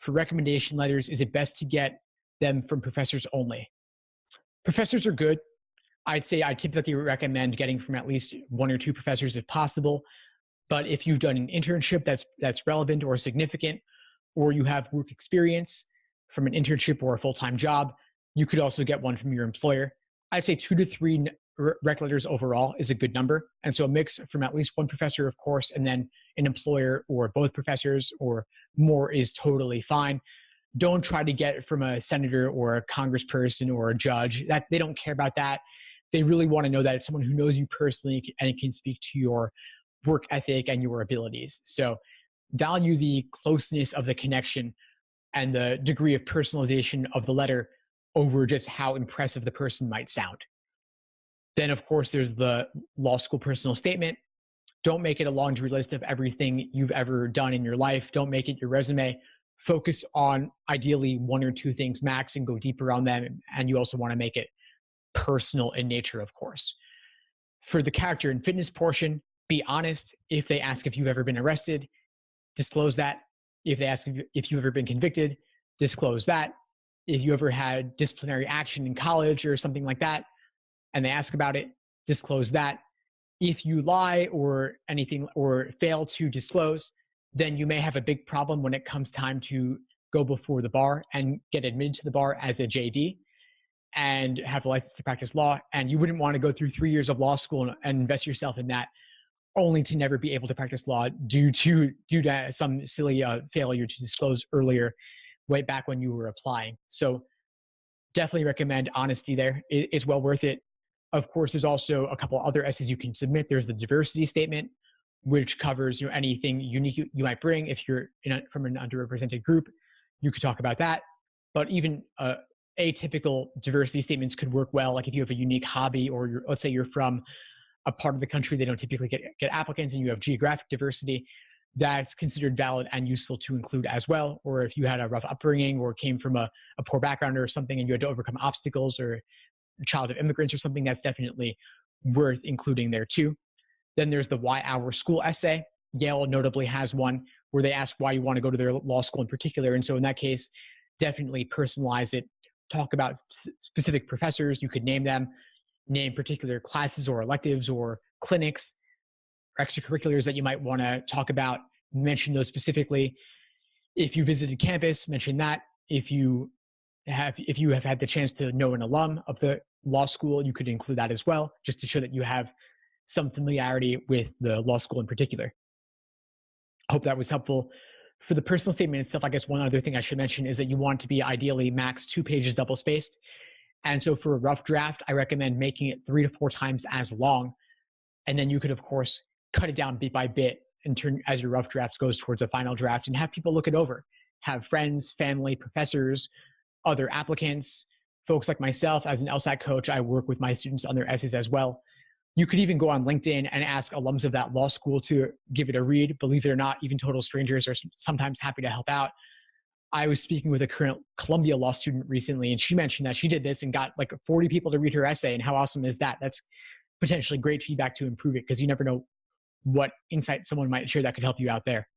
for recommendation letters, is it best to get them from professors only? Professors are good. I'd say I typically recommend getting from at least one or two professors if possible. But if you've done an internship that's relevant or significant, or you have work experience from an internship or a full-time job, you could also get one from your employer. I'd say 2 to 3 rec letters overall is a good number. And so a mix from at least one professor, of course, and then an employer or both professors or more is totally fine. Don't try to get it from a senator or a congressperson or a judge. That they don't care about that. They really want to know that it's someone who knows you personally and can speak to your work ethic and your abilities. So value the closeness of the connection and the degree of personalization of the letter over just how impressive the person might sound. Then, of course, there's the law school personal statement. Don't make it a laundry list of everything you've ever done in your life. Don't make it your resume. Focus on ideally 1 or 2 things max and go deeper on them. And you also want to make it personal in nature, of course. For the character and fitness portion, be honest. If they ask if you've ever been arrested, disclose that. If they ask if you've ever been convicted, disclose that. If you ever had disciplinary action in college or something like that, and they ask about it, disclose that. If you lie or anything or fail to disclose, then you may have a big problem when it comes time to go before the bar and get admitted to the bar as a JD and have a license to practice law. And you wouldn't want to go through 3 years of law school and invest yourself in that only to never be able to practice law due to some silly failure to disclose earlier, way back when you were applying. So definitely recommend honesty there. It's well worth it. Of course, there's also a couple other essays you can submit. There's the diversity statement, which covers anything unique you might bring. If you're from an underrepresented group, you could talk about that. But even atypical diversity statements could work well. Like if you have a unique hobby, or let's say you're from a part of the country they don't typically get applicants, and you have geographic diversity, that's considered valid and useful to include as well. Or if you had a rough upbringing or came from a poor background or something and you had to overcome obstacles, or a child of immigrants or something, that's definitely worth including there too. Then there's the Why Our School essay. Yale notably has one where they ask why you want to go to their law school in particular. And so in that case, definitely personalize it. Talk about specific professors. You could name them, name particular classes or electives or clinics or extracurriculars that you might want to talk about. Mention those specifically. If you visited campus, mention that. If you have had the chance to know an alum of the law school, you could include that as well, just to show that you have some familiarity with the law school in particular. I hope that was helpful. For the personal statement itself, I guess one other thing I should mention is that you want to be ideally max 2 pages double spaced. And so for a rough draft, I recommend making it 3 to 4 times as long. And then you could, of course, cut it down bit by bit and turn as your rough draft goes towards a final draft and have people look it over. Have friends, family, professors, other applicants, folks like myself. As an LSAT coach, I work with my students on their essays as well. You could even go on LinkedIn and ask alums of that law school to give it a read. Believe it or not, even total strangers are sometimes happy to help out. I was speaking with a current Columbia law student recently, and she mentioned that she did this and got like 40 people to read her essay. And how awesome is that? That's potentially great feedback to improve it, because you never know what insight someone might share that could help you out there.